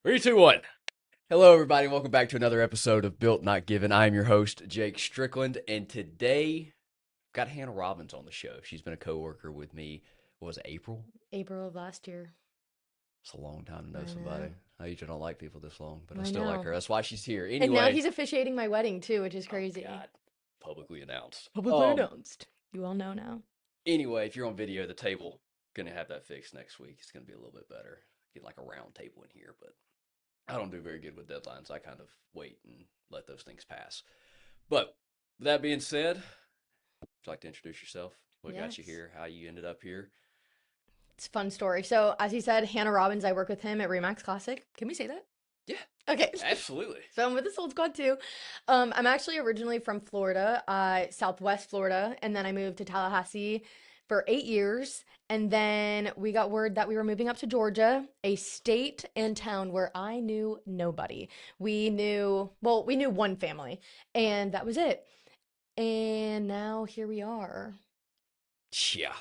Three, two, one. Hello, everybody. Welcome back to another episode of Built Not Given. I am your host, Jake Strickland, and today I've got Hannah Robbins on the show. She's been a coworker with me. What was it, April? April of last year. It's a long time to know I somebody. know. I usually don't like people this long, but I I still like know. her. That's why she's here. And now Anyway, he's officiating my wedding too, which is oh crazy. God, publicly announced. Publicly announced. You all know now. Anyway, if you're on video, the table gonna have that fixed next week. It's gonna be a little bit better. Get like a round table in here, but I don't do very good with deadlines. I kind of wait and let those things pass. But with that being said, would you like to introduce yourself? What got you Yes. here? How you ended up here? It's a fun story. So, as he said, Hannah Robbins, I work with him at Remax Classic. Can we say that? Yeah, Okay. absolutely. So I'm with the Soul Squad too. I'm actually originally from Florida, Southwest Florida, and then I moved to Tallahassee for 8 years. And then we got word that we were moving up to Georgia, a state and town where I knew nobody. We knew one family, and that was it. And now here we are. Yeah.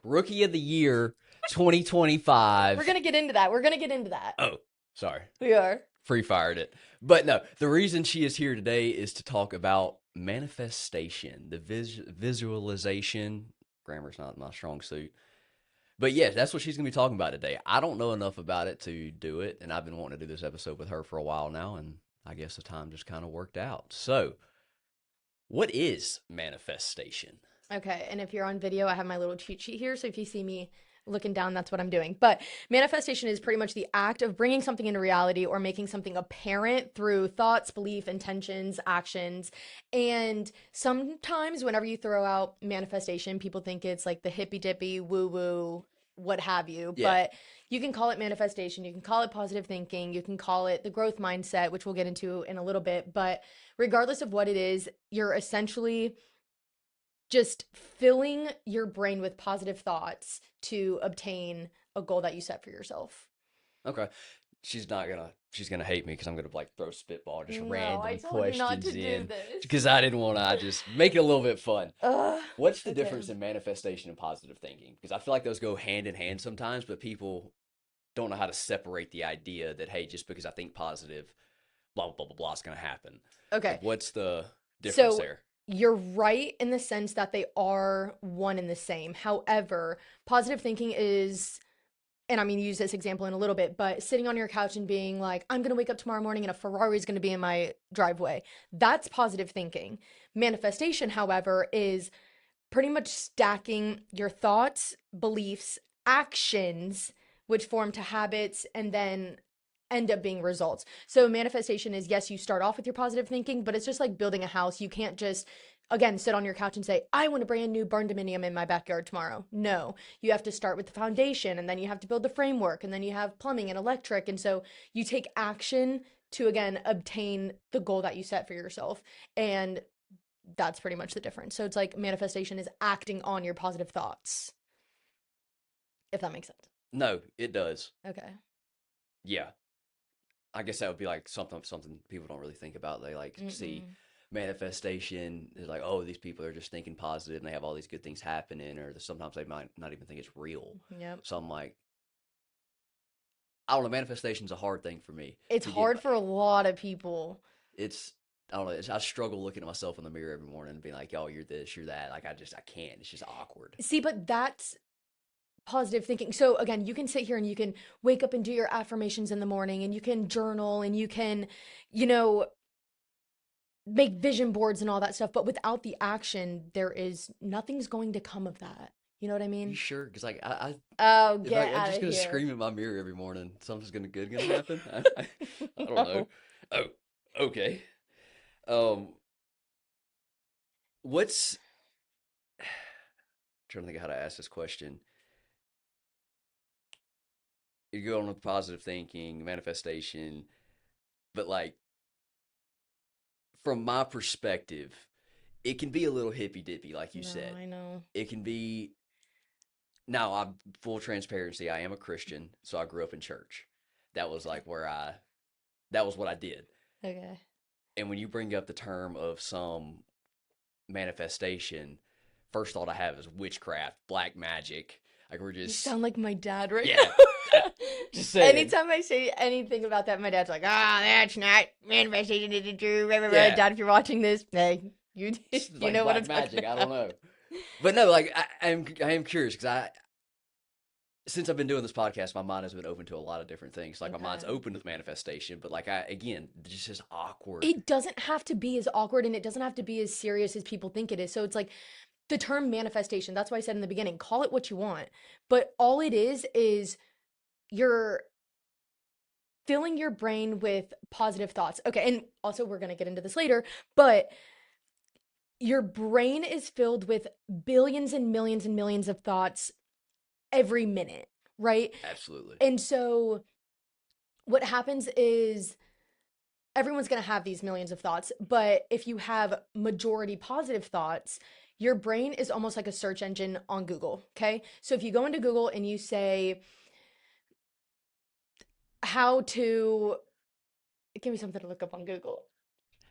Rookie of the year We're 2025. gonna get into that. We're gonna get into that. Oh, sorry. We are. Free fired it. But no, the reason she is here today is to talk about manifestation, the visualization. Grammar's not my strong suit. But yes, that's what she's going to be talking about today. I don't know enough about it to do it, and I've been wanting to do this episode with her for a while now, and I guess the time just kind of worked out. So, what is manifestation? Okay, and if you're on video, I have my little cheat sheet here. So if you see me looking down, that's what I'm doing. But manifestation is pretty much the act of bringing something into reality or making something apparent through thoughts, belief, intentions, actions. And sometimes whenever you throw out manifestation, people think it's like the hippie-dippy, woo-woo, what have you. Yeah. But you can call it manifestation, you can call it positive thinking, you can call it the growth mindset, which we'll get into in a little bit. But regardless of what it is, you're essentially just filling your brain with positive thoughts to obtain a goal that you set for yourself. Okay. She's gonna hate me because I'm gonna like throw spitball, just No, I random told you not questions to do in this. because I didn't want to. I just make it a little bit fun. Ugh, What's the okay. difference in manifestation and positive thinking? Because I feel like those go hand in hand sometimes, but people don't know how to separate the idea that, hey, just because I think positive, blah blah blah blah blah is going to happen. Okay. Like, what's the difference So there? you're right in the sense that they are one and the same. However, positive thinking is, and I'm going to use this example in a little bit, but sitting on your couch and being like, I'm going to wake up tomorrow morning and a Ferrari is going to be in my driveway. That's positive thinking. Manifestation, however, is pretty much stacking your thoughts, beliefs, actions, which form to habits and then end up being results. So manifestation is, yes, you start off with your positive thinking, but it's just like building a house. You can't just again sit on your couch and say, I want a brand new barn dominium in my backyard tomorrow. No, you have to start with the foundation and then you have to build the framework and then you have plumbing and electric. And so you take action to again obtain the goal that you set for yourself. And that's pretty much the difference. So it's like manifestation is acting on your positive thoughts, if that makes sense. No, it does. Okay. Yeah, I guess that would be like something people don't really think about. They like see Mm-mm. manifestation is like, oh, these people are just thinking positive and they have all these good things happening, or sometimes they might not even think it's real. Yep. So I'm like, I don't know. Manifestation's a hard thing for me It's to get. hard for a lot of people. It's I don't know. I struggle looking at myself in the mirror every morning and being like, "Oh, you're this, you're that." Like I can't. It's just awkward. See, but that's positive thinking. So again, you can sit here and you can wake up and do your affirmations in the morning and you can journal and you can, you know, make vision boards and all that stuff, but without the action, there is nothing's going to come of that. You know what I You mean? sure? Because like Oh, if get I'm out just of gonna here. scream in my mirror every morning, something's gonna happen. I don't know. No. Oh, okay. Um, what's trying to think of how to ask this question. You go on with positive thinking, manifestation, but like from my perspective, it can be a little hippy dippy, like you No, said. I know. It can be now. I'm full transparency. I am a Christian, so I grew up in church. That was like where I. That was what I did. Okay. And when you bring up the term of some manifestation, first thought I have is witchcraft, black magic. Like we're You just sound like my dad right yeah. now. Just saying. Anytime I say anything about that, my dad's like, "Ah, that's not manifestation isn't true." Blah, blah, blah. Yeah. Dad, if you're watching this, hey, you It's you like know what I'm black talking magic. I don't about. know. But no, like I am curious because since I've been doing this podcast, my mind has been open to a lot of different things. Like my mind's Okay. open with manifestation, but like again, it's just awkward. It doesn't have to be as awkward and it doesn't have to be as serious as people think it is. So it's like the term manifestation, that's why I said in the beginning, call it what you want. But all it is you're filling your brain with positive thoughts. Okay, and also we're going to get into this later, but your brain is filled with billions and millions of thoughts every minute, right? Absolutely. And so what happens is everyone's going to have these millions of thoughts, but if you have majority positive thoughts, your brain is almost like a search engine on Google, okay? So if you go into Google and you say how to give me something to look up on Google.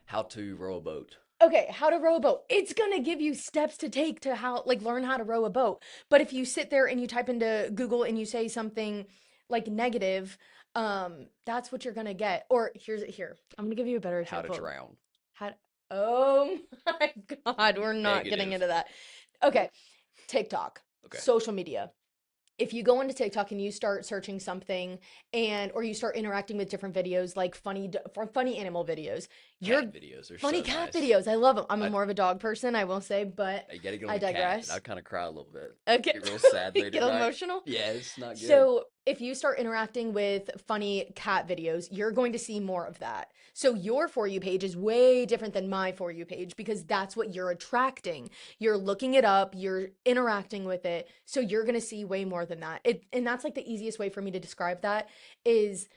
How to row a boat. Okay, how to row a boat. It's gonna give you steps to take to how, like, learn how to row a boat. But if you sit there and you type into Google and you say something like negative, that's what you're gonna get. Or here, I'm gonna give you a better How to example. drown. How, oh my God, we're not getting Negative. into that. Okay, TikTok, Okay. social media. If you go onto TikTok and you start searching something or you start interacting with different videos like funny animal videos, Cat you're videos are funny so cat nice. videos. I love them. I'm I more of a dog person, I will say, but you gotta get on I the cat. digress. I'd kind of cry a little bit. Okay. Get real sad late Get at night. emotional. Yeah, it's not good. So, if you start interacting with funny cat videos, you're going to see more of that. So, your For You page is way different than my For You page because that's what you're attracting. You're looking it up, you're interacting with it. So, you're going to see way more than that. And that's like the easiest way for me to describe that is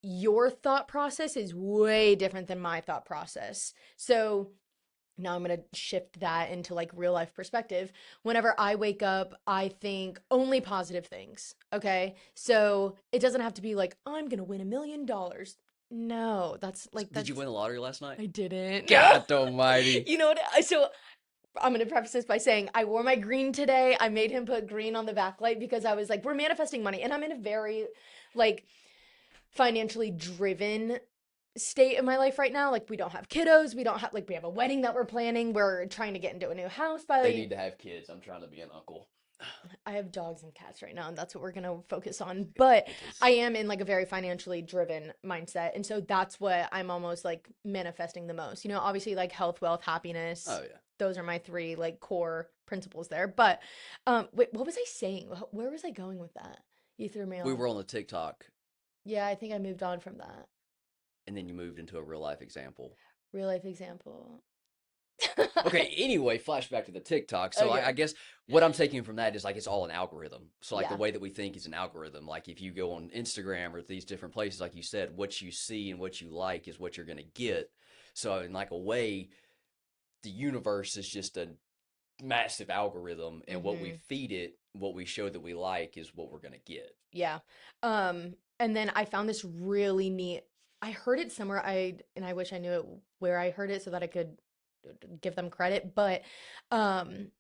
your thought process is way different than my thought process. So, now I'm going to shift that into like real life perspective. Whenever I wake up, I think only positive things. Okay. So it doesn't have to be like, I'm going to win $1 million. No, that's like, Did you that's, win the lottery last night? I didn't. God almighty. You know what? So I'm going to preface this by saying I wore my green today. I made him put green on the backlight because I was like, we're manifesting money. And I'm in a very like financially driven state in my life right now. Like we don't have kiddos, we don't have like we have a wedding that we're planning. We're trying to get into a new house They by need to have kids. I'm trying to be an uncle. I have dogs and cats right now and that's what we're going to focus on. But It is. I am in like a very financially driven mindset. And so that's what I'm almost like manifesting the most. You know, obviously like health, wealth, happiness. Oh yeah. Those are my three like core principles there. But wait, what was I saying? Where was I going with that? You threw me We off. were on the TikTok, Yeah, I think I moved on from that. and then you moved into a real life example. Real life example. Okay, anyway, flashback to the TikTok. So I Okay. guess what I'm taking from that is like it's all an algorithm. So like the Yeah. way that we think is an algorithm. Like if you go on Instagram or these different places, like you said, what you see and what you like is what you're gonna get. So in like a way, the universe is just a massive algorithm, and what we Mm-hmm. feed it, what we show that we like, is what we're gonna get. Yeah. And then I found this really neat. I heard it somewhere. I wish I knew it where I heard it so that I could give them credit. But um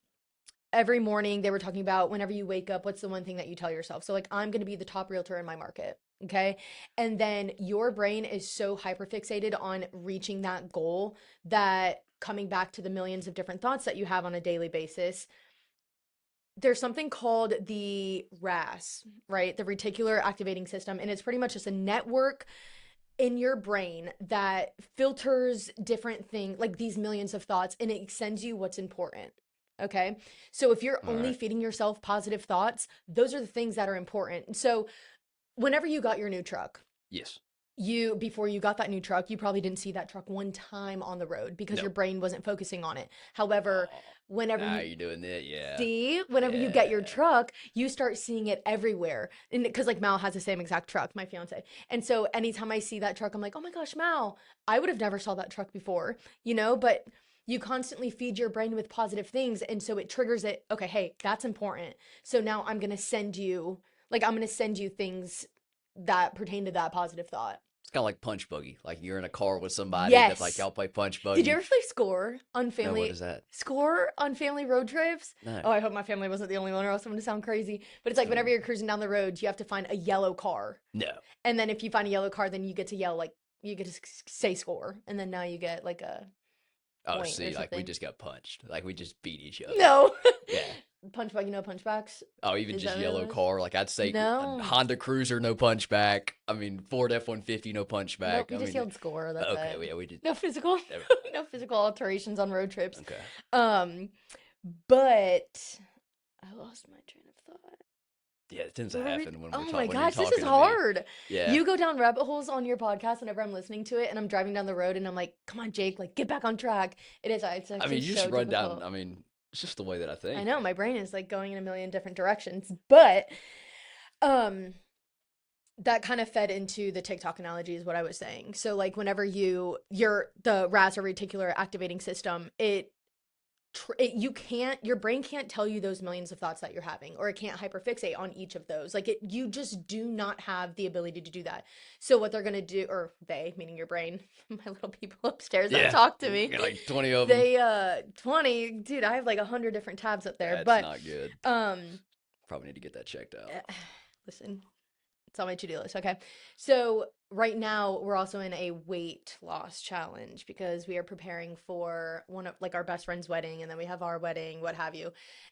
every morning they were talking about whenever you wake up, what's the one thing that you tell yourself? So like I'm gonna be the top realtor in my market. Okay. And then your brain is so hyper fixated on reaching that goal that coming back to the millions of different thoughts that you have on a daily basis, there's something called the RAS, right? The reticular activating system. And it's pretty much just a network in your brain that filters different things, like these millions of thoughts, and it sends you what's important. Okay. So if you're All only right. feeding yourself positive thoughts, those are the things that are important. So whenever you got your new truck, Yes. before you got that new truck, you probably didn't see that truck one time on the road because No. your brain wasn't focusing on it. However, Oh, whenever now you you're doing it. Yeah. whenever you get your Yeah. truck, you start seeing it everywhere. And because like Mal has the same exact truck, my fiance. And so anytime I see that truck, I'm like, oh my gosh, Mal, I would have never saw that truck before, but you constantly feed your brain with positive things. And so it triggers it. Okay, hey, that's important. So now I'm going to send you things that pertain to that positive thought. kind of like punch buggy. Like you're in a car with somebody that's like Yes. y'all play punch Did you buggy. ever play Score on No, what family is that? road trips? No. Oh, I hope my family wasn't the only one, or else I'm gonna sound crazy. But it's like whenever Mm, you're cruising down the road, you have to find a yellow car, no. and then if you find a yellow car, then you get to yell like you get to say Score, and then now you get like a Oh, point or see, like we something. just got punched. Like we just beat each other. No. Yeah. Punchback, you know punchbacks? Oh, even Is just that what it yellow was? car. Like I'd say a No. Honda Cruiser, no punchback. I mean, Ford F-150, no Nope, punchback. we I just mean, yelled Score, that's okay, it. well, yeah, we did. No physical Never- no physical alterations on road trips. Okay. Um, but I lost my train of thought. Yeah, it tends to Where were we? happen when we're Oh talking my when you're gosh, this is talking to me. hard. Yeah. You go down rabbit holes on your podcast whenever I'm listening to it, and I'm driving down the road, and I'm like, "Come on, Jake, like get back on track." It's I actually mean, you just so run down. difficult. I mean, it's just the way that I I think. know my brain is like going in a million different directions, but um, that kind of fed into the TikTok analogy is what I was saying. So like whenever you're the RAS or reticular activating system, you can't your brain can't tell you those millions of thoughts that you're having, or it can't hyperfixate on each of those. Like you just do not have the ability to do that. So what they're going to do, or they, meaning your brain, my little people upstairs that Yeah, talk to me, got like 20 of them. they 20, dude, I have like 100 different tabs up there. That's But not good. um Probably need to get that checked out. listen, it's on my to-do list. Okay. So right now we're also in a weight loss challenge because we are preparing for one of like our best friend's wedding, and then we have our wedding, what have you.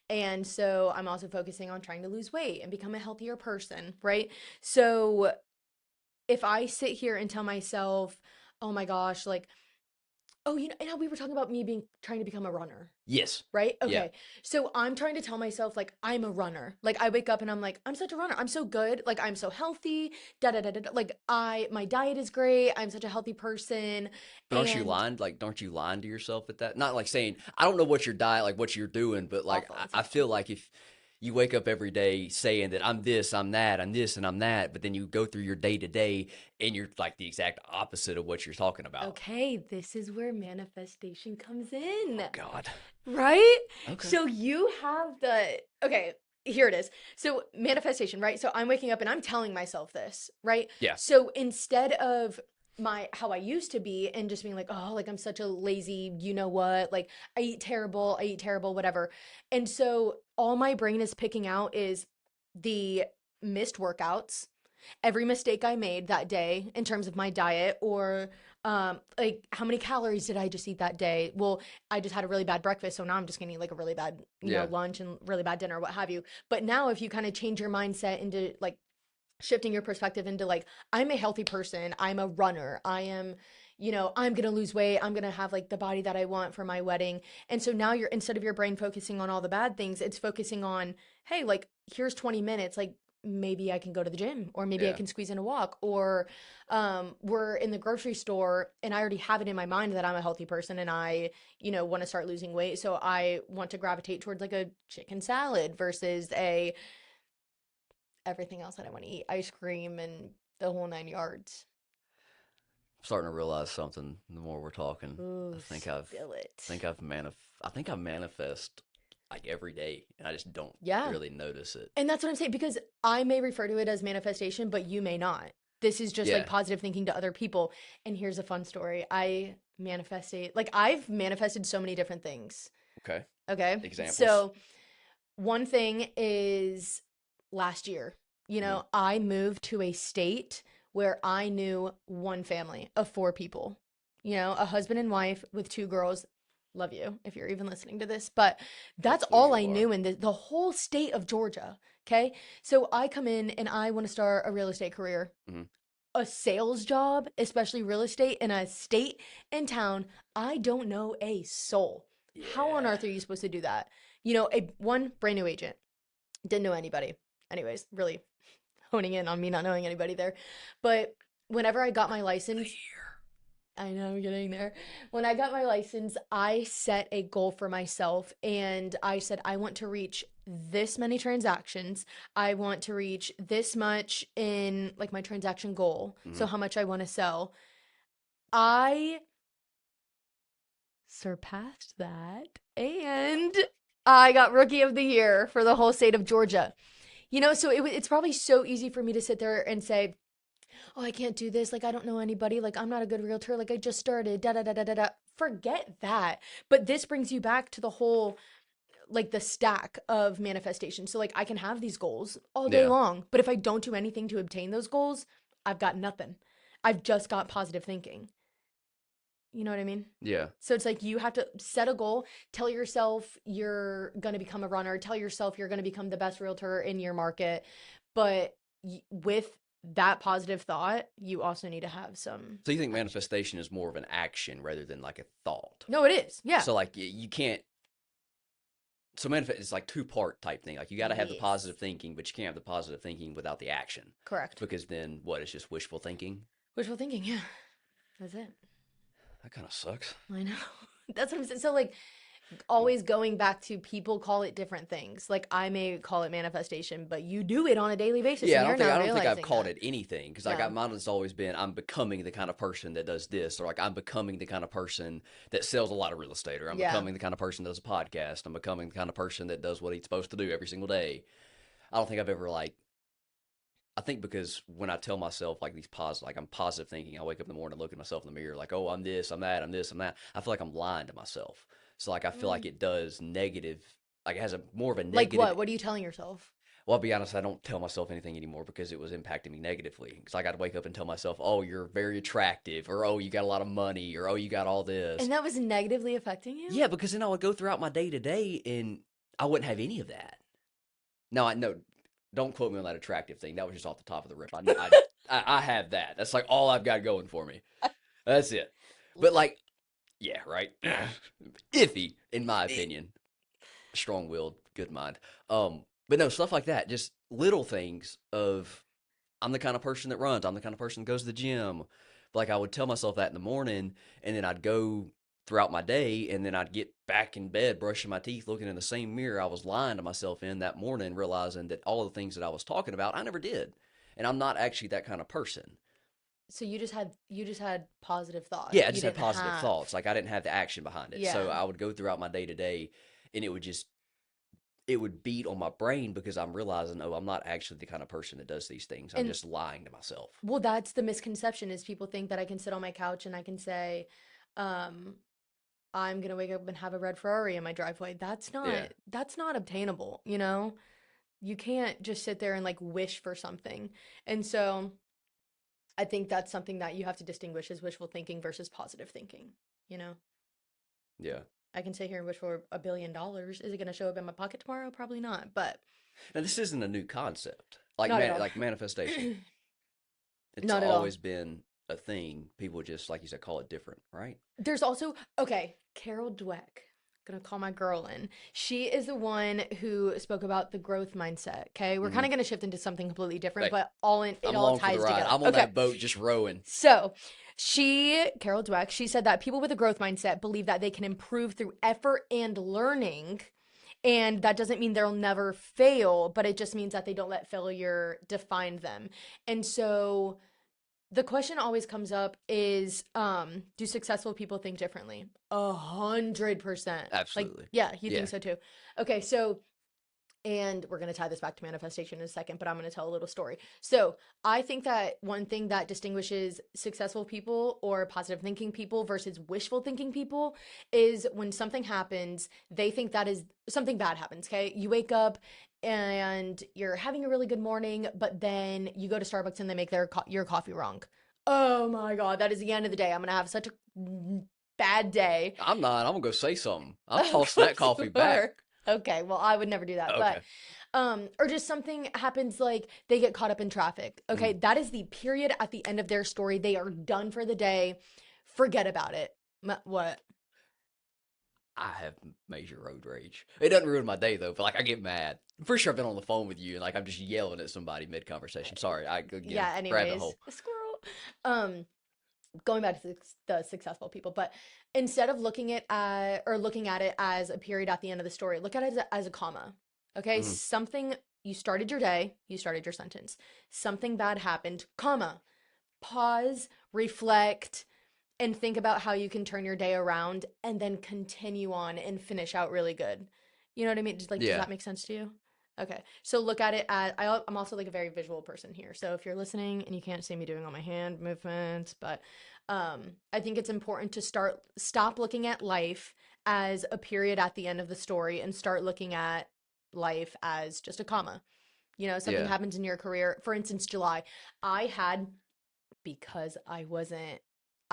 And so I'm also focusing on trying to lose weight and become a healthier person, right? So if I sit here and tell myself, "Oh my gosh, like, oh, and how we were talking about me being trying to become a runner." Yes. Right? Yeah. Okay. So I'm trying to tell myself like I'm a runner. Like I wake up and I'm like, I'm such a runner. I'm so good. Like I'm so healthy. Da da da da. Da. Like my diet is great. I'm such a healthy person. But aren't you And lying? Like, don't you lying to yourself at that? Not like saying, I don't know what your diet, like what you're doing, but like, awful. I feel like if you wake up every day saying that I'm this, I'm that, I'm this, and I'm that, but then you go through your day to day and you're like the exact opposite of what you're talking about. Okay, this is where manifestation comes in. Oh, God. Right? Okay. So you have okay, here it is. So manifestation, right? So I'm waking up and I'm telling myself this, right? Yeah. So instead of how I used to be and just being like, oh, like I'm such a lazy, you know what? Like I eat terrible, whatever. And so all my brain is picking out is the missed workouts, every mistake I made that day in terms of my diet, or like how many calories did I just eat that day? Well, I just had a really bad breakfast, so now I'm just gonna eat like a really bad, Yeah. lunch and really bad dinner, what have you. But now if you kind of change your mindset into like shifting your perspective into like I'm a healthy person, I'm a runner, I am, I'm gonna lose weight, I'm gonna have like the body that I want for my wedding. And so now you're, instead of your brain focusing on all the bad things, it's focusing on, hey, like here's 20 minutes, like maybe I can go to the gym, or maybe I Yeah. can squeeze in a walk, or we're in the grocery store and I already have it in my mind that I'm a healthy person and I, want to start losing weight. So I want to gravitate towards like a chicken salad versus a everything else that I want to eat, ice cream and the whole nine yards. I'm starting to realize something the more we're talking. Ooh, I spill it. think I manifest like every day and I just don't Yeah. really notice it. And that's what I'm saying, because I may refer to it as manifestation, but you may not. This is just like Yeah. positive thinking to other people. And here's a fun story. I've manifested so many different things. Okay. Okay. Examples. So one thing is last year, Mhm. I moved to a state where I knew one family of four people, a husband and wife with two girls. Love you if you're even listening to this, but that's Hopefully all you I are. knew in the whole state of Georgia. Okay. So I come in and I want to start a real estate career, Mhm. a sales job, especially real estate in a state and town I don't know a soul. How on Yeah. earth are you supposed to do that? A one brand new agent, didn't know anybody. Anyways, really honing in on me not knowing anybody there. But whenever I got my license, I know I'm getting there. When I got my license, I set a goal for myself and I said, I want to reach this many transactions. I want to reach this much in like my transaction goal. So, Mhm. how much I want to sell. I surpassed that and I got rookie of the year for the whole state of Georgia. So it's probably so easy for me to sit there and say, oh, I can't do this. Like, I don't know anybody. Like, I'm not a good realtor. Like, I just started. Da da da da da da. Forget that. But this brings you back to the whole, like, the stack of manifestation. So, like, I can have these goals all day Yeah. long, but if I don't do anything to obtain those goals, I've got nothing. I've just got positive thinking. You know what I mean? Yeah. So it's like you have to set a goal, tell yourself you're going to become a runner, tell yourself you're going to become the best realtor in your market. But with that positive thought, you also need to have some So you think action. manifestation is more of an action rather than like a thought? No, it is. Yeah. So like you can't. So manifest is like two-part type thing. Like you got to have the Yes. positive thinking, but you can't have the positive thinking without the action, Correct. because then what? It's just wishful thinking. Wishful thinking. Yeah. That's it. That kind of sucks. I know. That's what I'm saying. So, like, always going back to people call it different things. Like, I may call it manifestation, but you do it on a daily basis Yeah, and you're I not don't think I've realizing called that. it anything because like Yeah. mine has always been I'm becoming the kind of person that does this, or like I'm becoming the kind of person that sells a lot of real estate, or I'm Yeah. becoming the kind of person that does a podcast. I'm becoming the kind of person that does what he's supposed to do every single day. I don't think I've ever like. I think because when I tell myself like these positive, like I'm positive thinking, I wake up in the morning, look at myself in the mirror, like, oh, I'm this, I'm that, I'm this, I'm that. I feel like I'm lying to myself. So like I feel like Mm. it does negative, like it has a more of a Like negative. what? What are you telling yourself? Well, I'll be honest, I don't tell myself anything anymore because it was impacting me negatively. Because I got to wake up and tell myself, oh, you're very attractive, or oh, you got a lot of money, or oh, you got all this. And that was negatively affecting you? Yeah, because then I would go throughout my day to day and I wouldn't have any of that. No, I know. Don't quote me on that attractive thing. That was just off the top of the rip. I have that. That's like all I've got going for me. That's it. But like, yeah, right. Iffy, in my opinion. Strong-willed, good mind. But no, stuff like that. Just little things of I'm the kind of person that runs. I'm the kind of person that goes to the gym. Like I would tell myself that in the morning, and then I'd go throughout my day, and then I'd get back in bed, brushing my teeth, looking in the same mirror I was lying to myself in that morning, realizing that all the things that I was talking about, I never did. And I'm not actually that kind of person. So you just had positive thoughts. Yeah, I You just had didn't positive have. thoughts. Like I didn't have the action behind it. So Yeah. I would go throughout my day to day, and it would beat on my brain because I'm realizing, oh, I'm not actually the kind of person that does these things. I'm And just lying to myself. well, that's the misconception is people think that I can sit on my couch and I can say, um, I'm gonna wake up and have a red Ferrari in my driveway. Yeah. That's not obtainable, you know? You can't just sit there and like wish for something. And so I think that's something that you have to distinguish is wishful thinking versus positive thinking, you know? Yeah. I can sit here and wish for $1 billion. Is it gonna show up in my pocket tomorrow? Probably not, but Now this isn't a new concept. Like not at all. like manifestation. It's Not at all. always been a thing. People just like you said call it different, right? There's also, okay, Carol Dweck. Gonna call my girl in. She is the one who spoke about the growth mindset. Okay, we're kind Hmm. of gonna shift into something completely different, Hey, but all in it I'm all along for the ties ride. together. I'm on Okay, that boat just rowing. so Carol Dweck, she said that people with a growth mindset believe that they can improve through effort and learning. And that doesn't mean they'll never fail, but it just means that they don't let failure define them. And so the question always comes up is, do successful people think differently? 100%. Like, Absolutely. yeah, you think Yeah. so too. Okay, so, and we're going to tie this back to manifestation in a second, but I'm going to tell a little story. So, I think that one thing that distinguishes successful people or positive thinking people versus wishful thinking people is when something happens, they think that is something bad happens. Okay, you wake up and you're having a really good morning, but then you go to Starbucks and they make your coffee wrong. Oh my God, that is the end of the day. I'm going to have such a bad day. I'm not. I'm gonna go say something. I'm Of tossing that course coffee you back. are. Okay, well, I would never do that. But Okay. or just something happens like they get caught up in traffic. Okay, Mm. that is the period at the end of their story. They are done for the day. Forget about it. What? I have major road rage. It doesn't ruin my day though, but like I get mad. I'm pretty sure I've been on the phone with you and like I'm just yelling at somebody mid conversation. Sorry, I again Yeah, rabbit anyways, hole. a squirrel. Um Going back to the successful people, but instead of looking at it as a period at the end of the story, look at it as a comma. Okay, Hmm. something you started your day, you started your sentence. Something bad happened, comma. Pause, reflect, and think about how you can turn your day around and then continue on and finish out really good. You know what I mean? Just like, does Yeah. that make sense to you? Okay. So look at it as I'm also like a very visual person here. So if you're listening and you can't see me doing all my hand movements, but I think it's important to stop looking at life as a period at the end of the story and start looking at life as just a comma. You know, something Yeah. happens in your career. For instance, July, I had because I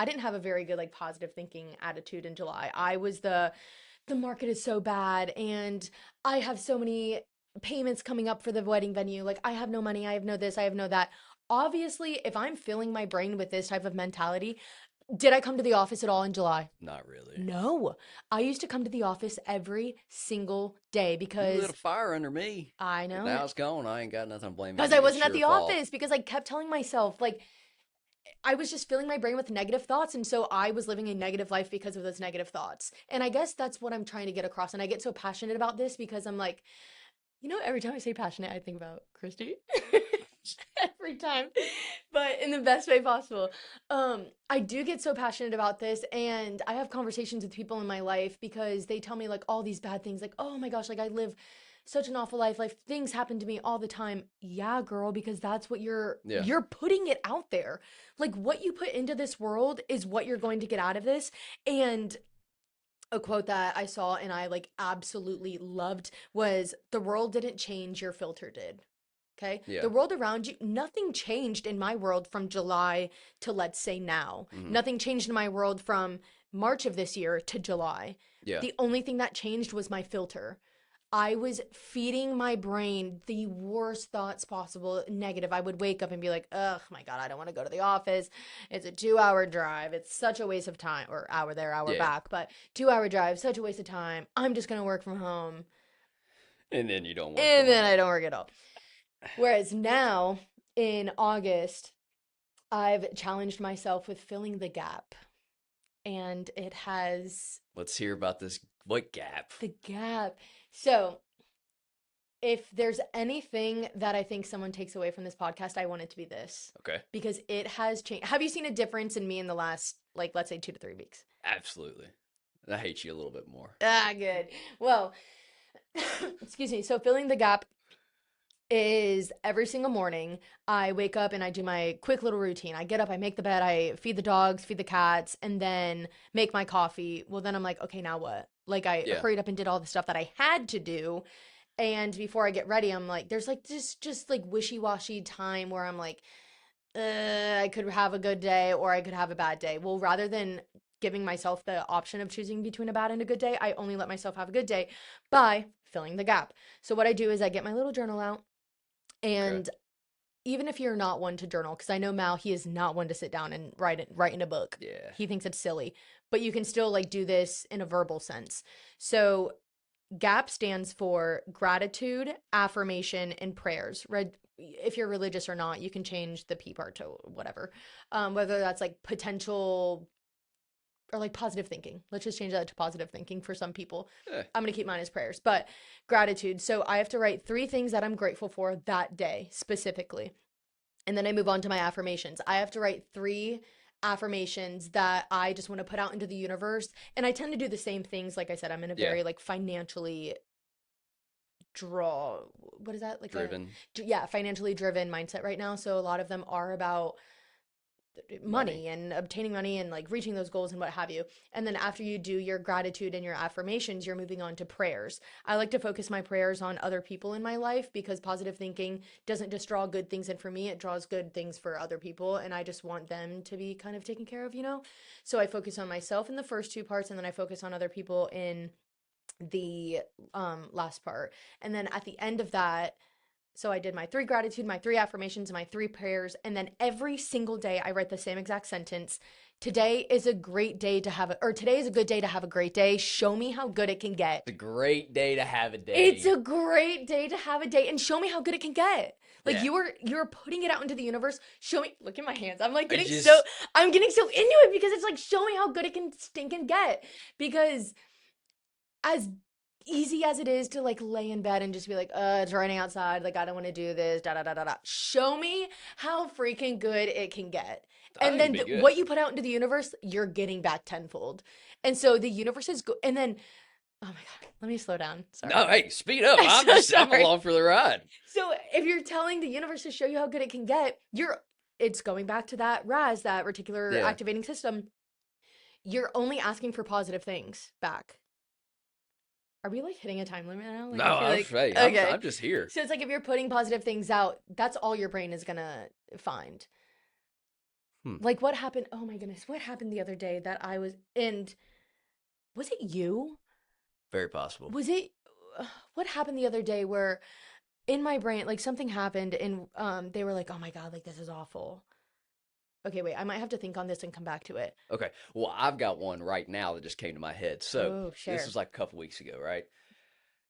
didn't have a very good like positive thinking attitude in July. I was the market is so bad and I have so many payments coming up for the wedding venue. Like I have no money, I have no this, I have no that. Obviously, if I'm filling my brain with this type of mentality, did I come to the office at all in July? Not really. No. I used to come to the office every single day You lit a because fire under me. I But know now it's gone. I ain't got nothing to blame because on I you. It's wasn't at your the fault. office because I kept telling myself like I was just filling my brain with negative thoughts. And so I was living a negative life because of those negative thoughts. And I guess that's what I'm trying to get across. And I get so passionate about this because I'm like, you know, every time I say passionate, I think about Christy. Every time, but in the best way possible. I do get so passionate about this, and I have conversations with people in my life because they tell me like all these bad things, like, oh my gosh, like I live such an awful life. Like things happen to me all the time. Yeah, girl, because that's what Yeah. you're putting it out there. Like what you put into this world is what you're going to get out of this. And a quote that I saw and I like absolutely loved was the world didn't change, your filter did. Okay. Yeah. The world around you, nothing changed in my world from July to let's say now. Hmm. Nothing changed in my world from March of this year to July. Yeah. The only thing that changed was my filter. I was feeding my brain the worst thoughts possible, negative. I would wake up and be like, "Ugh, my God, I don't want to go to the office. It's a 2 hour drive. It's such a waste of time, or hour there, hour Yeah. back, but 2 hour drive, such a waste of time. I'm just going to work from home." And then you don't work from And then home. I don't work at all. Whereas now in August, I've challenged myself with filling the gap. And it has Let's hear about this. What gap? the gap. So, if there's anything that I think someone takes away from this podcast, I want it to be this Okay. because it has changed. Have you seen a difference in me in the last, like, let's say 2 to 3 weeks? Absolutely. I hate you a little bit more. Ah, good. Well, excuse me. So, filling the gap is every single morning I wake up and I do my quick little routine. I get up, I make the bed, I feed the dogs, feed the cats, and then make my coffee. Well, then I'm like, okay, now what? Like I Yeah. hurried up and did all the stuff that I had to do. And before I get ready, I'm like, there's like just like wishy-washy time where I'm like, I could have a good day or I could have a bad day. Well, rather than giving myself the option of choosing between a bad and a good day, I only let myself have a good day by filling the gap. So what I do is I get my little journal out Okay. and even if you're not one to journal, because I know Mal, he is not one to sit down and write in a book. Yeah. He thinks it's silly, but you can still like do this in a verbal sense. So GAP stands for gratitude, affirmation, and prayers. If you're religious or not, you can change the P part to whatever. Whether that's like potential or like positive thinking. Let's just change that to positive thinking for some people. Yeah. I'm going to keep mine as prayers, but gratitude. So I have to write 3 things that I'm grateful for that day specifically. And then I move on to my affirmations. I have to write 3 affirmations that I just want to put out into the universe. And I tend to do the same things. Like I said, I'm in a Yeah. very like financially draw what is that like Driven. yeah, financially driven mindset right now. So a lot of them are about Money. money and obtaining money and like reaching those goals and what have you. And then after you do your gratitude and your affirmations, you're moving on to prayers. I like to focus my prayers on other people in my life because positive thinking doesn't just draw good things in for me, it draws good things for other people. And I just want them to be kind of taken care of, you know? So I focus on myself in the first 2 parts and then I focus on other people in the last part. And then at the end of that, so I did my 3 gratitude, my 3 affirmations, and my 3 prayers. And then every single day I write the same exact sentence. Today is a great day to have or today is a good day to have a great day. Show me how good it can get. It's a great day to have a It's day. a great day to have a day and show me how good it can get. Like Yeah. you're putting it out into the universe. Show me, look at my hands. I'm like I getting just I'm getting so into it because it's like show me how good it can stink and get. Because as easy as it is to like lay in bed and just be like, it's raining outside, like I don't want to do this, da da da da da. Show me how freaking good it can get. I And think it'd then be good. what you put out into the universe, you're getting back tenfold. And so the universe is and then Oh my God. Let me slow down. Sorry. No, hey, speed up. I'm so I'm sorry. along for the ride. So if you're telling the universe to show you how good it can get, it's going back to that RAS, that reticular Yeah. activating system. You're only asking for positive things back. Are we like hitting a time limit now? Like No, I feel like hey, okay. I'm just here. So it's like if you're putting positive things out, that's all your brain is gonna find. Hmm. Like what happened? Oh my goodness, what happened the other day that I was and was it you? Very possible. Was it what happened the other day where in my brain like something happened and they were like, "Oh my God, like this is awful." Okay, wait, I might have to think on this and come back to it. Okay. Well, I've got one right now that just came to my head. So Oh, this share. was like a couple weeks ago, right?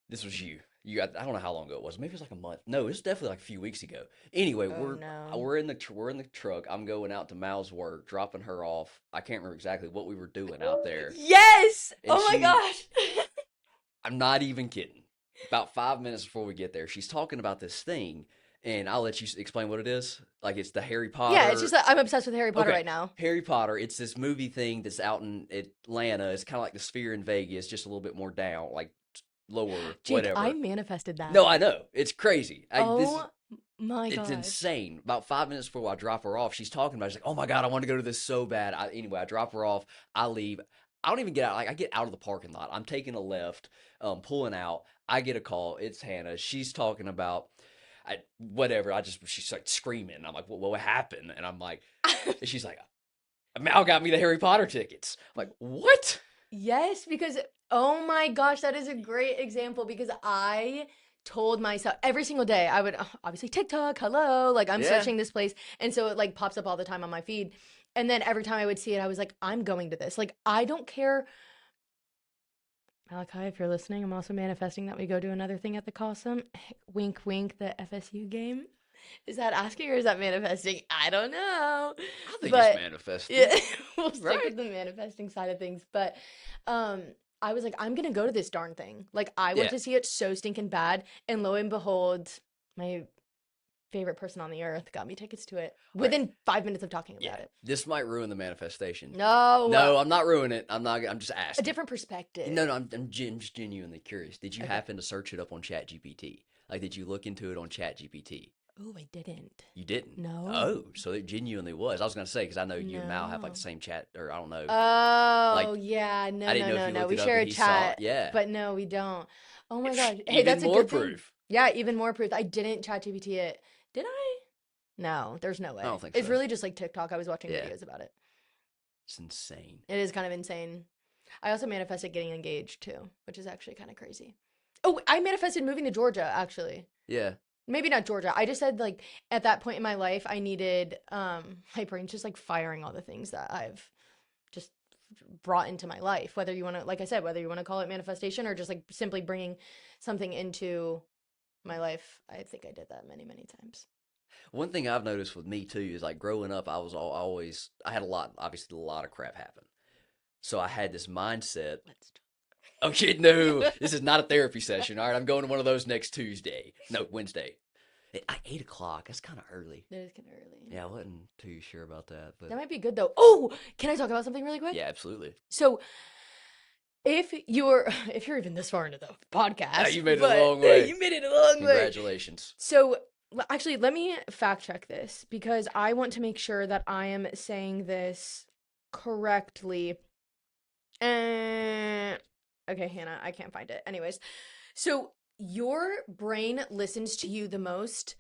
This was you. I don't know how long ago it was. Maybe it was like a month. No, it was definitely like a few weeks ago. Anyway, Oh no. we're in the truck. I'm going out to Mal's work, dropping her off. I can't remember exactly what we were doing out there. Yes! And Oh my she, gosh. I'm not even kidding. About 5 minutes before we get there, she's talking about this thing, and I'll let you explain what it is. Like it's the Harry Yeah, it's just Potter. that I'm obsessed with Harry Potter Okay, right now. Harry Potter. It's this movie thing that's out in Atlanta. It's kind of like the Sphere in Vegas, just a little bit more down, like lower, Jake, I whatever. manifested that. No, I know it's crazy. Oh my It's gosh. insane. About 5 minutes before I drop her off, she's talking about. She's like, "Oh my God, I want to go to this so bad." Anyway, I drop her off. I leave. I don't even get out. Like I get out of the parking lot. I'm taking a left, pulling out. I get a call. It's Hannah. She's talking about whatever. She's like screaming. I'm like, what happened? And I'm like, and she's like, Mal got me the Harry Potter tickets. I'm like, what? Yes, because oh my gosh, that is a great example because I told myself every single day I would obviously TikTok, hello, like I'm Yeah. searching this place and so it like pops up all the time on my feed. And then every time I would see it, I was like, I'm going to this. Like I don't care. Malachi, if you're listening, I'm also manifesting that we go to another thing at the Cosm. Wink, wink, the FSU game. Is that asking or is that manifesting? I don't know. I think it's But manifesting, yeah, we'll stick right? with the manifesting side of things. But um I was like, I'm gonna go to this darn thing. Like I went Yeah. to see it so stinking bad, and lo and behold, my favorite person on the earth got me tickets to it Okay. within 5 minutes of talking Yeah. about it. This might ruin the manifestation. No, No, I'm not ruining it. I'm not. I'm just a asking. different perspective. No, just genuinely curious. Did you Okay. happen to search it up on ChatGPT? Like, did you look into it on ChatGPT? Oh, I didn't. You didn't. No. Oh, so it genuinely was. I was gonna say because I know you and Mal have like the No. same chat, or I don't know. Oh, Like, yeah. No, I didn't no, know if no, you no. looked We it up share and a he saw it. chat, Yeah. but no, we don't. Oh my gosh. Hey, Even that's a more good thing. proof. Yeah, even more proof. I didn't chat GPT it. Did I? No, there's no I don't way. think It's so. really just like TikTok. I was watching Yeah. videos about it. It's insane. It is kind of insane. I also manifested getting engaged too, which is actually kind of crazy. Oh, I manifested moving to Georgia, actually. Yeah. Maybe not Georgia. I just said like at that point in my life, I needed my brain's just like firing all the things that I've just brought into my life. Whether you want to, like I said, whether you want to call it manifestation or just like simply bringing something into my life. I think I did that many, many times. One thing I've noticed with me too is like growing up, always I had obviously a lot of crap happen. So I had this mindset. Let's talk. Oh shit, no, this is not a therapy session. All right, I'm going to one of those next Tuesday. No, Wednesday. At 8 o'clock. That's kind of early. That is kind of early. Yeah, I wasn't too sure about that, but That might be good though. Oh, can I talk about something really quick? yeah, absolutely. So if you're if you're even this far into the podcast, You made it a but long way. you made it a long way. Congratulations. So actually, let me fact check this because I want to make sure that I am saying this correctly. Okay, Hannah, I can't find it. Anyways, so your brain listens to you the most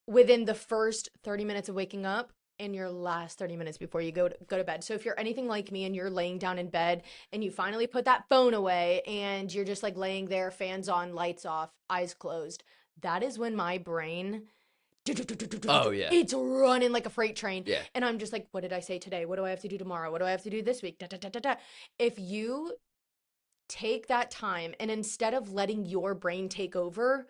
within the first 30 minutes of waking up and your last 30 minutes before you go to bed. So if you're anything like me and you're laying down in bed and you finally put that phone away and you're just like laying there, fans on, lights off, eyes closed, that is when my brain Oh yeah. it's running like a freight train. Yeah. And I'm just like, what did I say today? What do I have to do tomorrow? What do I have to do this week? Da, da, da, da, da. If you take that time and instead of letting your brain take over,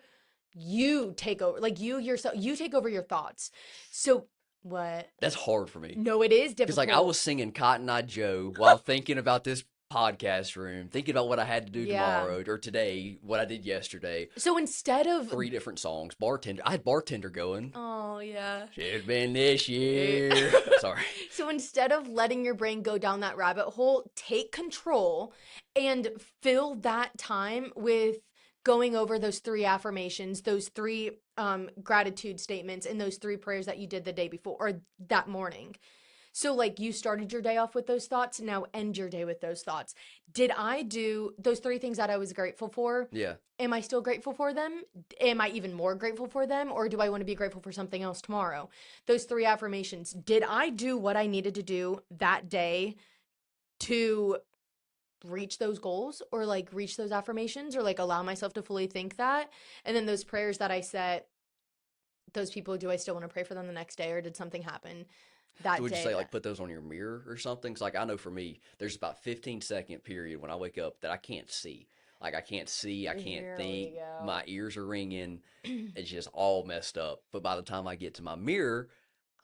you take over, like you yourself, you take over your thoughts. So what? That's hard for me. No, it is Because like I difficult. was singing Cotton Eye Joe while thinking about this podcast room, thinking about what I had to do Yeah. tomorrow or today, what I did yesterday. So instead of 3 different songs. Bartender. I had bartender going. oh yeah. Should've been this year. Sorry. So instead of letting your brain go down that rabbit hole, take control and fill that time with going over those three affirmations, those three gratitude statements, and those three prayers that you did the day before or that morning. So, like, you started your day off with those thoughts, now end your day with those thoughts. Did I do those three things that I was grateful for? Yeah. Am I still grateful for them? Am I even more grateful for them? Or do I want to be grateful for something else tomorrow? Those three affirmations. Did I do what I needed to do that day to reach those goals or like reach those affirmations or like allow myself to fully think that? And then those prayers that I set, those people, do I still want to pray for them the next day or did something happen So that would you day say that like put those on your mirror or something? 'Cause like I know for me, there's about 15-second period when I wake up that I can't see. Like I can't see, I can't Here we think, go. my ears are ringing, it's just all messed up. But by the time I get to my mirror,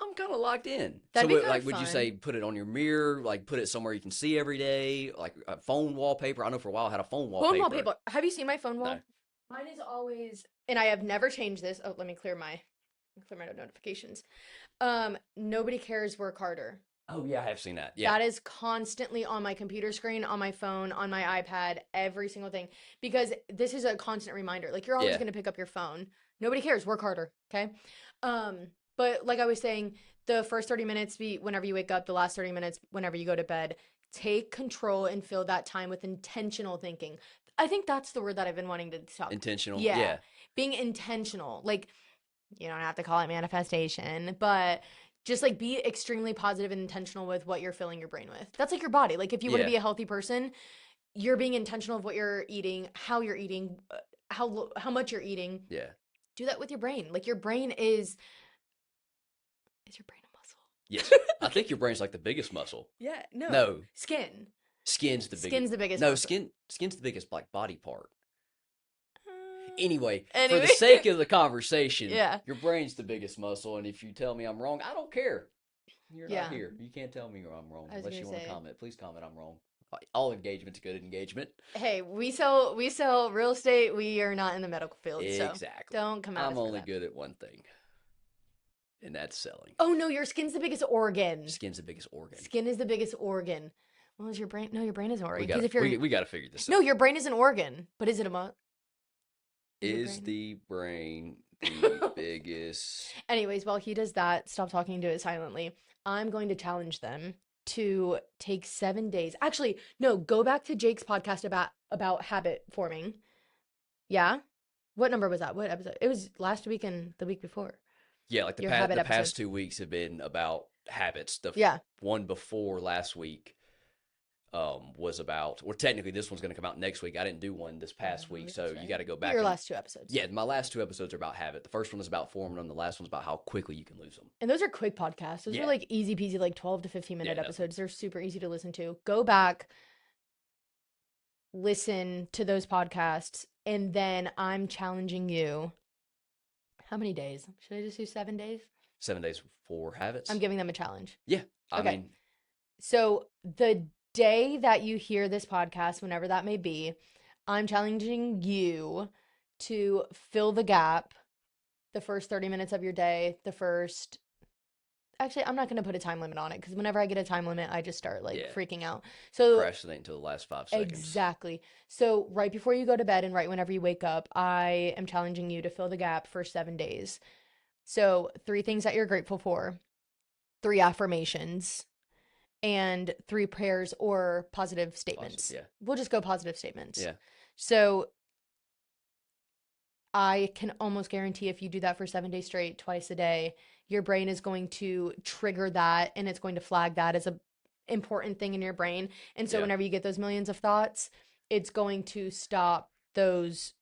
I'm kind of locked in. So That'd be kind like of would you fun. say put it on your mirror, like put it somewhere you can see every day, like a phone wallpaper? I know for a while I had a phone Phone wallpaper. wallpaper. Have you seen my phone No. wall? Mine is always, and I have never changed this. Oh, let me clear my notifications. Nobody cares, work harder. Oh yeah, I have seen that. Yeah. That is constantly on my computer screen, on my phone, on my iPad, every single thing. Because this is a constant reminder. Like you're always Yeah. going to pick up your phone. Nobody cares, work harder. Okay. But like I was saying, the first 30 minutes be whenever you wake up, the last 30 minutes whenever you go to bed. Take control and fill that time with intentional thinking. I think that's the word that I've been wanting to talk. Intentional. Yeah. Yeah. Being intentional. Like you don't have to call it manifestation, but just like be extremely positive and intentional with what you're filling your brain with. That's like your body. Like if you want to Yeah. be a healthy person, you're being intentional of what you're eating, how you're eating, how much you're eating. Yeah. Do that with your brain. Like your brain is your brain a Yes. muscle? I think your brain's like the biggest muscle. Yeah, no. No, Skin. skin's the biggest. Skin's the biggest No, muscle. skin's the biggest like body part. Uh, Anyway, for the anyway. sake of the conversation, Yeah. your brain's the biggest muscle, and if you tell me I'm wrong, I don't care. You're not Yeah. here. You can't tell me I'm wrong I was unless gonna you want to say. comment. Please comment I'm wrong. All engagement's good engagement. Hey, we sell real estate. We are not in the medical field, so Exactly. don't come at I'm us for only that. good at one thing, and that's selling. Oh no, your skin's the biggest organ. Skin's the biggest organ. Skin is the biggest organ. Well, is your brain? No, your brain is an organ. We Because gotta if you're we gotta figure this no, out. your brain is an organ. But is it a is your Is brain? the brain the biggest? Anyways, while he does that, stop talking to it silently. I'm going to challenge them to take 7 days. Actually, no, go back to Jake's podcast about habit forming. Yeah. What number was that? What episode? It was last week and the week before. Yeah, like Your habit the episode. past 2 weeks have been about habits. The Yeah. one before last week was about, well, technically this one's going to come out next week. I didn't do one this past week, so That's you right. got to go back. Your and, last two episodes. yeah, my last 2 episodes are about habit. The first one is about forming them. The last one's about how quickly you can lose them. And those are quick podcasts. Those Yeah. are like easy peasy, like 12 to 15-minute Yeah, no. episodes. They're super easy to listen to. Go back, listen to those podcasts, and then I'm challenging you. How many days? Should I just do 7 days? 7 days for habits. I'm giving them a challenge. Yeah, I Okay. mean, So the day that you hear this podcast, whenever that may be, I'm challenging you to fill the gap the first 30 minutes of your day, Actually, I'm not going to put a time limit on it because whenever I get a time limit, I just start like Yeah. freaking out. So procrastinate until the last 5 seconds. exactly. So right before you go to bed and right whenever you wake up, I am challenging you to fill the gap for 7 days. So 3 things that you're grateful for, 3 affirmations, and 3 prayers or positive statements. Yeah. We'll just go positive statements. Yeah. So I can almost guarantee if you do that for 7 days straight, twice a day, your brain is going to trigger that and it's going to flag that as a important thing in your brain. And so Yeah. whenever you get those millions of thoughts, it's going to stop those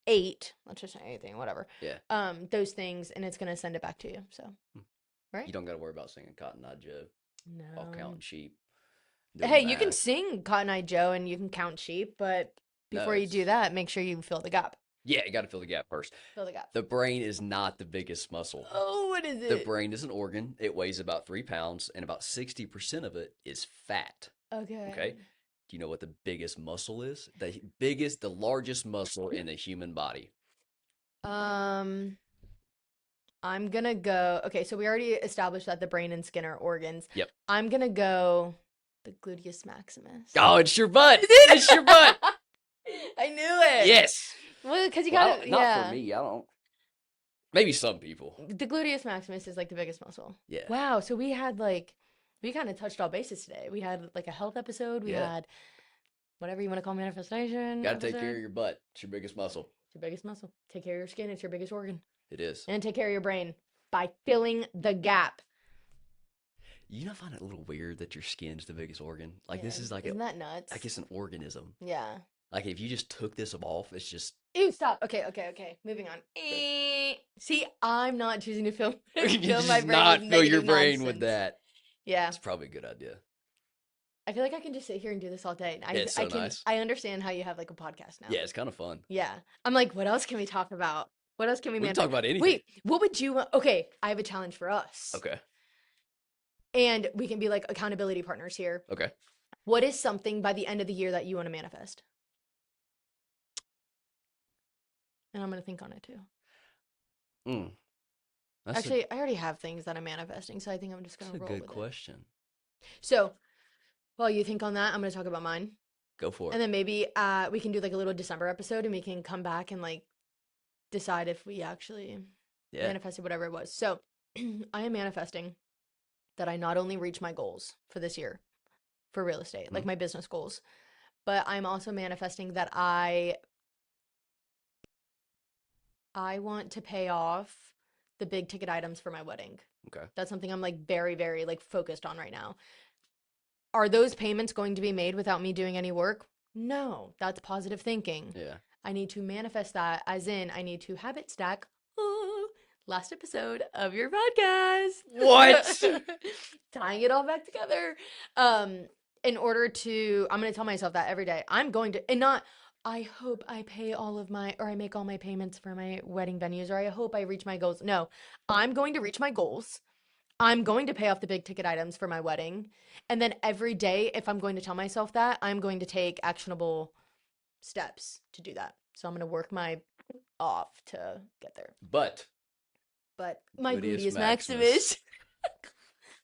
8, let's just say anything, whatever. Yeah. Those things, and it's going to send it back to you. So, right? You don't got to worry about singing Cotton Eye Joe while No. counting sheep. doing Hey, you can math. sing Cotton Eye Joe and you can count sheep, but No, before you do it's- that, make sure you fill the gap. Yeah, you got to fill the gap first. Fill the gap. The brain is not the biggest muscle. Oh, what is The it? brain is an organ. It weighs about 3 pounds, and about 60% of it is fat. Okay. Okay. Do you know what the biggest muscle is? The largest muscle in the human body. Um, I'm gonna go. Okay, so we already established that the brain and skin are organs. Yep. I'm gonna go the gluteus maximus. Oh, it's your butt. It's your butt. I knew it. Yes. Well, because you Well, gotta, not for yeah. me. I don't. Maybe some people. The gluteus maximus is like the biggest muscle. Yeah. Wow. So we kind of touched all bases today. We had like a health episode. We Yeah. had whatever you want to call manifestation. Got to take episode. care of your butt. It's your biggest muscle. It's your biggest muscle. Take care of your skin. It's your biggest organ. It is. And take care of your brain by filling the gap. You not find it a little weird that your skin's the biggest organ? Like this Yeah, is like isn't that nuts? I guess an organism. Yeah. Like if you just took this off, it's just. Ew, stop. Okay. Moving on. See, I'm not choosing to fill, You fill just my brain not with fill your negative brain with nonsense. that. Yeah. It's probably a good idea. I feel like I can just sit here and do this all day. Yeah, it's so nice. I understand how you have like a podcast now. Yeah, it's kind of fun. Yeah. I'm like, what else can we talk about? What else can we We can talk about anything. Wait, what would you want? Okay, I have a challenge for us. Okay. And we can be like accountability partners here. Okay. What is something by the end of the year that you want to manifest? And I'm going to think on it too. Actually, I already have things that I'm manifesting, so I think I'm just going to roll with it. That's a good question. So, while you think on that, I'm going to talk about mine. Go for it. And then maybe we can do like a little December episode and we can come back and like decide if we actually manifested whatever it was. So, I am manifesting that I not only reach my goals for this year for real estate, like my business goals, but I'm also manifesting that I want to pay off the big ticket items for my wedding. Okay. That's something I'm like very, very like focused on right now. Are those payments going to be made without me doing any work? No, that's positive thinking. Yeah. I need to manifest that, as in I need to habit stack. Last episode of your podcast. What? Tying it all back together. In order to, I'm going to tell myself that every day. I'm going to, and not, I hope I pay all of my, or I make all my payments for my wedding venues, or I hope I reach my goals. No, I'm going to reach my goals. I'm going to pay off the big ticket items for my wedding. And then every day, if I'm going to tell myself that, I'm going to take actionable steps to do that. So I'm going to work my off to get there. But My gluteus maximus.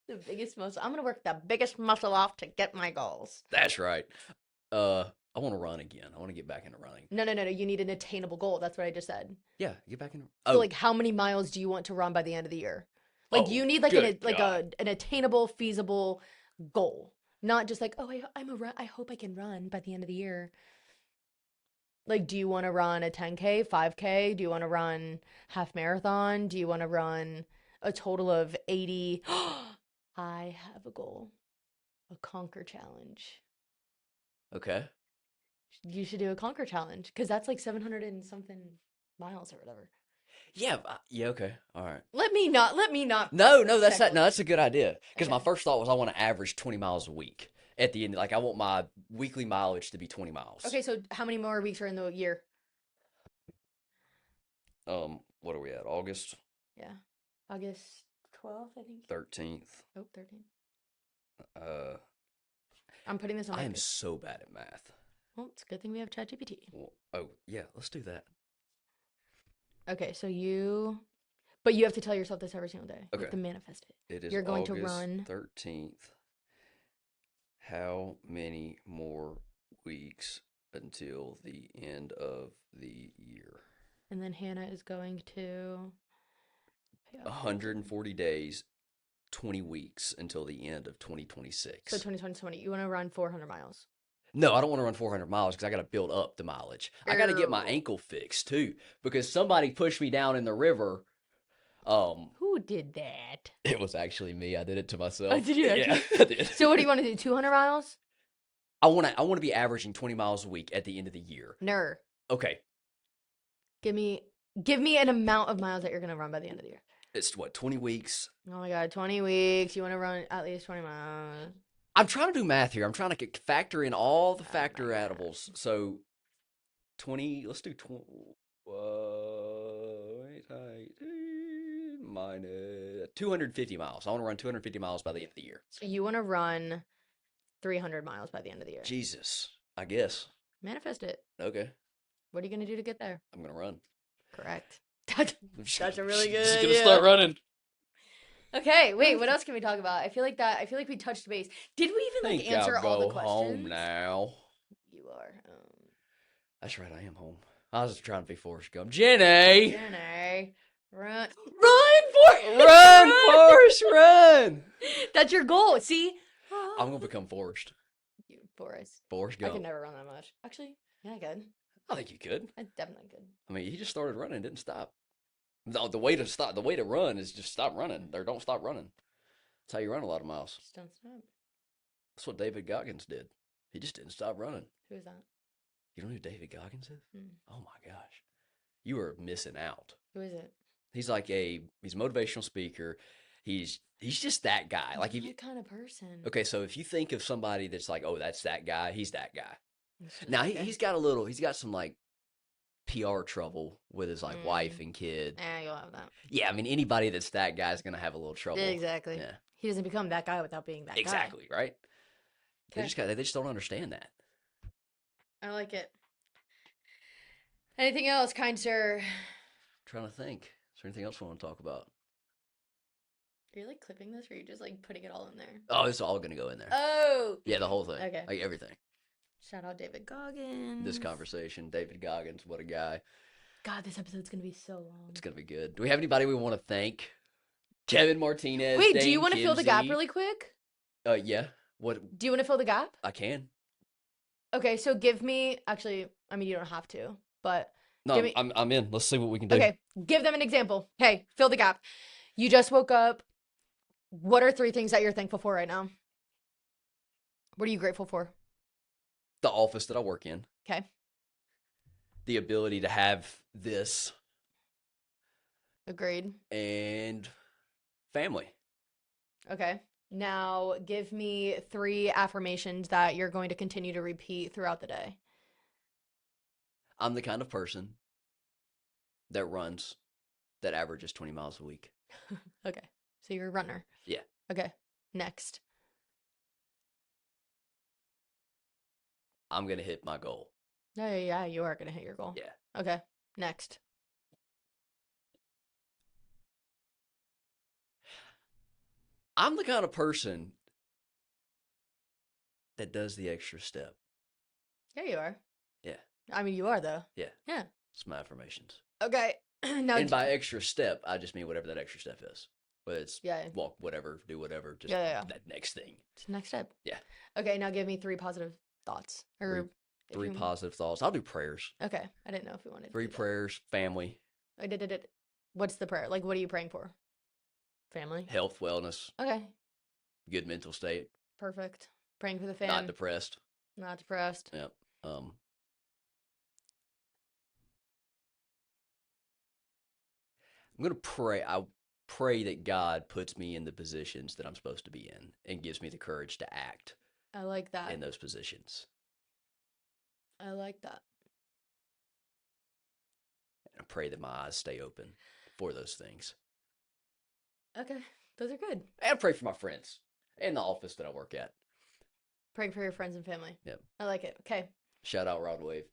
The biggest muscle. I'm going to work the biggest muscle off to get my goals. That's right. I want to run again. I want to get back into running. No. You need an attainable goal. That's what I just said. Yeah, get back in. So like how many miles do you want to run by the end of the year? Like you need like an attainable, feasible goal. Not just like, oh, I hope I can run by the end of the year. Like, do you want to run a 10K, 5K? Do you want to run half marathon? Do you want to run a total of 80? I have a goal. A conquer challenge. Okay. You should do a conquer challenge because that's like 700 and something miles or whatever. Yeah. Yeah. Okay. All right. Let me not. No, that's check. that's a good idea. Because my Okay. first thought was I want to average 20 miles a week at the end. Like I want my weekly mileage to be 20 miles. Okay, so how many more weeks are in the year? What are we at? August Yeah. August 12th, I think. 13th. Oh, 13th. I'm putting this on I my am page. so bad at math. Well, it's a good thing we have ChatGPT. Well, oh yeah, let's do that. Okay, so but you have to tell yourself this every single day. You Okay. have to manifest it. It is You're going to August run. 13th. How many more weeks until the end of the year? And then Hannah is going to pay off 140 days, 20 weeks until the end of 2026. So 2020, you want to run 400 miles. No, I don't want to run 400 miles because I got to build up the mileage. I got to get my Ew. ankle fixed too because somebody pushed me down in the river. Who did that? It was actually me. I did it to myself. Oh, did you Yeah, actually? I did. So what do you want to do? 200 miles? I want to be averaging 20 miles a week at the end of the year. No. Okay. Give me an amount of miles that you're going to run by the end of the year. It's what, 20 weeks? Oh my God, 20 weeks. You want to run at least 20 miles. I'm trying to do math here. I'm trying to factor in all the factor my God. adables. So 20, let's do 20. Minus 250 miles. I want to run 250 miles by the end of the year. So you want to run 300 miles by the end of the year. Jesus, I guess. Manifest it. Okay, What are you going to do to get there? I'm gonna run. Correct. That's a really good Just gonna idea. start running. Okay, wait, what else can we talk about? I feel like we touched base. Did we even like answer all the questions? Home now. You are. That's right, I am home. I was trying to be Forrest Gump. Jenny! Jenny, run, Run, Forrest, run! That's your goal. See, I'm gonna become Forrest. Forrest. Forrest I Gump. could never run that much. Actually, yeah, I could. I think you could. I definitely could. I mean, he just started running and didn't stop. The way to run is just stop running, or don't stop running. That's how you run a lot of miles. Just don't stop. That's what David Goggins did. He just didn't stop running. Who is that? You don't know who David Goggins is? Mm. Oh my gosh. You are missing out. Who is it? He's like he's a motivational speaker. He's just that guy. Like that kind of person. Okay, so if you think of somebody that's like, oh, that's that guy, he's that guy. Now Okay. he's got some like PR trouble with his like wife and kid. You'll have that. Yeah, I mean anybody that's that guy is gonna have a little trouble. Exactly. Yeah. He doesn't become that guy without being that guy. Exactly, right? Okay. They just don't understand that. I like it. Anything else, kind sir? I'm trying to think. Is there anything else we want to talk about? Are you like clipping this, or are you just like putting it all in there? Oh, it's all gonna go in there. Oh. Yeah, the whole thing. Okay. Like everything. Shout out David Goggins. This conversation, David Goggins, what a guy. God, this episode's gonna be so long. It's gonna be good. Do we have anybody we want to thank? Kevin Martinez. Wait, do Dane you want to fill the gap Kimsey. really quick? Yeah. What? Do you want to fill the gap? I can. Okay, so give me. Actually, I mean you don't have to, but No, give me. I'm in. Let's see what we can do. Okay, give them an example. Hey, fill the gap. You just woke up. What are 3 things that you're thankful for right now? What are you grateful for? The office that I work in. Okay. The ability to have this Agreed. and family. Okay. Now give me 3 affirmations that you're going to continue to repeat throughout the day. I'm the kind of person that runs that averages 20 miles a week. Okay. So you're a runner. Yeah. Okay. Next. I'm going to hit my goal. Yeah, you are going to hit your goal. Yeah. Okay. Next. I'm the kind of person that does the extra step. Yeah, you are. Yeah. I mean, you are though. Yeah. Yeah. It's my affirmations. Okay. Now, And by extra step, I just mean whatever that extra step is. Whether it's yeah, walk, whatever, do whatever, just Yeah. that next thing. it's the next step. Yeah. Okay. Now give me 3 positive thoughts. Or if 3 you- positive thoughts. I'll do prayers. Okay. I didn't know if we wanted to 3 do that. prayers, family, I did it. What's the prayer? Like, what are you praying for? Family. health, wellness, Okay. good mental state, Perfect. Praying for the fam. not depressed. Not depressed. Yep. I'm gonna pray. I pray that God puts me in the positions that I'm supposed to be in and gives me the courage to act I like that. in those positions. I like that. And I pray that my eyes stay open for those things. Okay. Those are good. And I pray for my friends and the office that I work at. Praying for your friends and family. Yep. I like it. Okay. Shout out Rod Wave.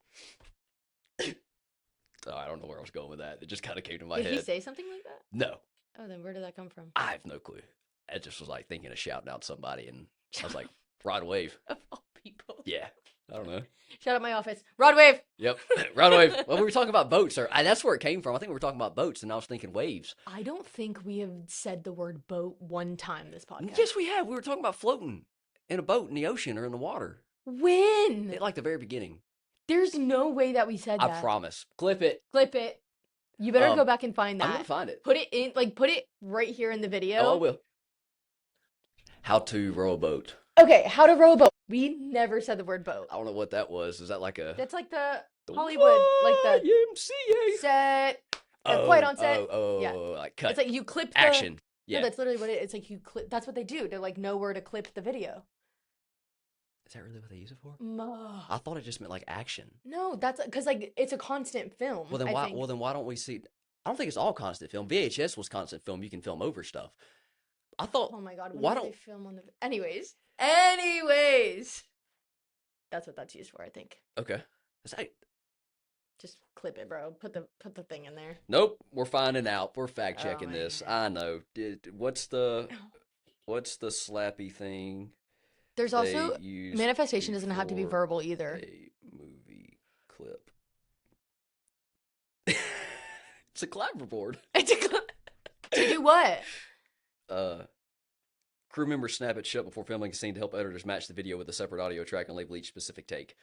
Oh, I don't know where I was going with that. It just kind of came to my Did head. he say something like that? No, Oh, then where did that come from? I have no clue. I just was like thinking of shouting out somebody, and I was like, Rod Wave. Of all people. Yeah, I don't know. Shout out my office. Rod Wave. Yep, Rod Wave. Well, we were talking about boats, or that's where it came from. I think we were talking about boats, and I was thinking waves. I don't think we have said the word boat one time this podcast. Yes, we have. We were talking about floating in a boat in the ocean or in the water. When? At like the very beginning. There's no way that we said that. I promise. Clip it. Clip it. You better go back and find that. I'm gonna find it. Put it in, put it right here in the video. Oh, I will. How to row a boat. Okay, how to row a boat. We never said the word boat. I don't know what that was. Is that like a That's like the Hollywood, like the YMCA? set. Quiet on set. Oh, Yeah. like cut. It's like you clip the Action. Yeah. No, that's literally what it's like. You clip. That's what they do. They're like know where to clip the video. Is that really what they use it for? Ugh. I thought it just meant like action. No, that's because like it's a constant film. Well, then I why? think. Well, then why don't we see? I don't think it's all constant film. VHS was constant film. You can film over stuff. I thought. Oh my god! Why When did don't- they film on the? Anyways. Anyways, that's what that's used for, I think. Okay. Is that... Just clip it, bro. Put the thing in there. Nope. We're finding out. We're fact Oh checking my this. God. I know. What's the slappy thing There's they also used manifestation doesn't have to be before verbal either. a movie clip? It's a clapperboard. To do what? Crew members snap it shut before filming a scene to help editors match the video with a separate audio track and label each specific take.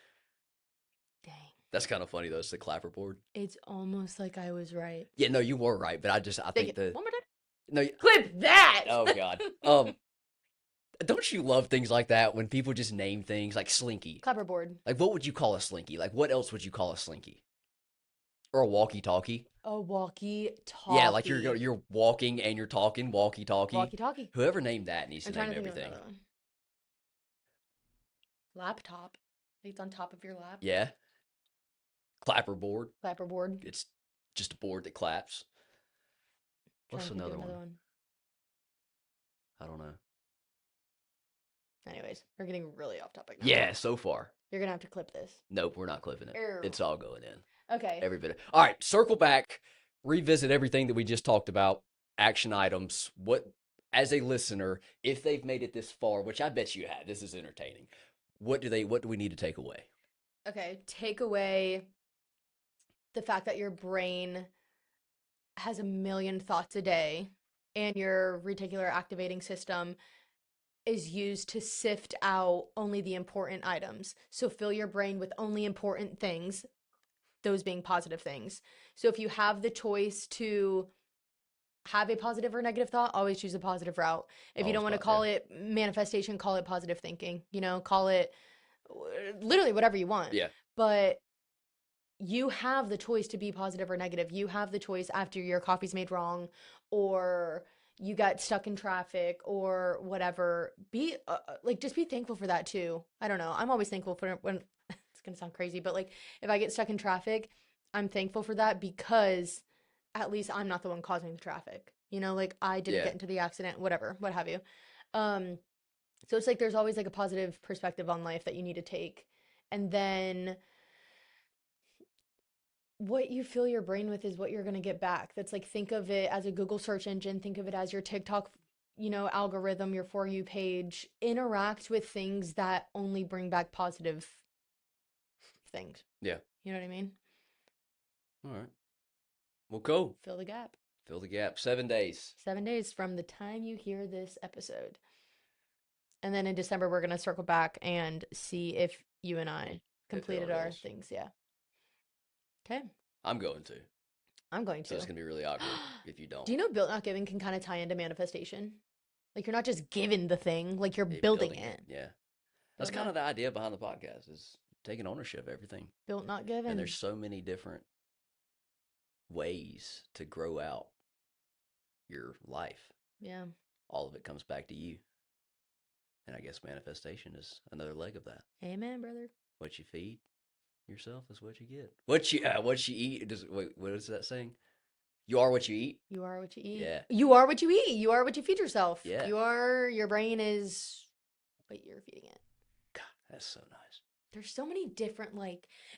Dang. That's kind of funny though. It's the clapperboard. It's almost like I was right. Yeah, no, you were right, but I think the One more time. no. Clip that. Oh God. Don't you love things like that when people just name things like Slinky? Clapperboard. Like, what would you call a Slinky? Like, what else would you call a Slinky? Or a walkie-talkie? A walkie-talkie. Yeah, like you're walking and you're talking, walkie-talkie. Walkie-talkie. Whoever named that needs I'm to trying name to think of everything. another one. Laptop. It's on top of your lap. Yeah. Clapperboard. Clapperboard. It's just a board that claps. What's Trying to think another of one? I don't know. Anyways, we're getting really off topic now. Yeah, so far. You're gonna have to clip this. Nope, we're not clipping it. Ew. It's all going in. Okay. Every bit. All right, circle back, revisit everything that we just talked about, action items. What, as a listener, if they've made it this far, which I bet you have, this is entertaining. What do we need to take away? Okay, take away the fact that your brain has a million thoughts a day and your reticular activating system is used to sift out only the important items. So fill your brain with only important things, those being positive things. So if you have the choice to have a positive or negative thought, always choose a positive route. If you don't want to call it manifestation, call it positive thinking, call it literally whatever you want. Yeah. But you have the choice to be positive or negative. You have the choice after your coffee's made wrong or you got stuck in traffic or whatever. Be just be thankful for that too. I don't know. I'm always thankful for when it's going to sound crazy, but like if I get stuck in traffic, I'm thankful for that because at least I'm not the one causing the traffic. Like I didn't get into the accident, whatever, what have you. So it's like there's always like a positive perspective on life that you need to take. And then what you fill your brain with is what you're going to get back. That's like, think of it as a Google search engine. Think of it as your TikTok, algorithm, your For You page. Interact with things that only bring back positive things. Yeah. You know what I mean? All right. Well, go. Fill the gap. Fill the gap. 7 days. 7 days from the time you hear this episode. And then in December, we're going to circle back and see if you and I completed our things. Yeah. Okay. I'm going to. I'm going to. So it's going to be really awkward if you don't. Do you know built not giving can kind of tie into manifestation? Like you're not just given the thing, like you're building it. Yeah. That's kind of the idea behind the podcast is taking ownership of everything. Built not given. And there's so many different ways to grow out your life. Yeah. All of it comes back to you. And I guess manifestation is another leg of that. Amen, brother. What you feed yourself is what you get. What you eat. What is that saying? You are what you eat. You are what you eat. Yeah. You are what you eat. You are what you feed yourself. Yeah. Your brain is what you're feeding it. God, that's so nice. There's so many different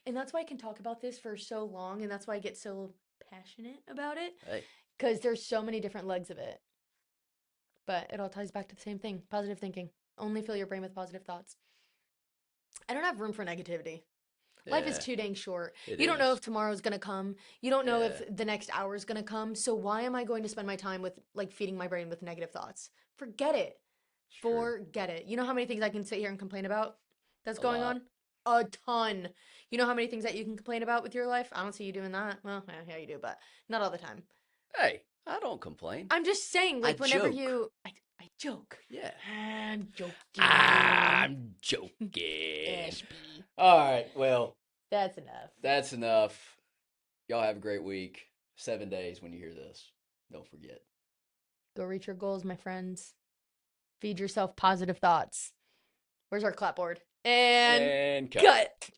and that's why I can talk about this for so long, and that's why I get so passionate about it. Hey. Because there's so many different legs of it. But it all ties back to the same thing. Positive thinking. Only fill your brain with positive thoughts. I don't have room for negativity. Life is too dang short. You don't know if tomorrow's going to come. You don't know if the next hour is going to come. So why am I going to spend my time with feeding my brain with negative thoughts? Forget it. Forget it. You know how many things I can sit here and complain about that's going on? A ton. You know how many things that you can complain about with your life? I don't see you doing that. Well, yeah, you do, but not all the time. Hey, I don't complain. I'm just saying, whenever I joke. Yeah. I'm joking. I'm joking. All right. Well, that's enough. That's enough. Y'all have a great week. 7 days when you hear this. Don't forget. Go reach your goals, my friends. Feed yourself positive thoughts. Where's our clapboard? And cut.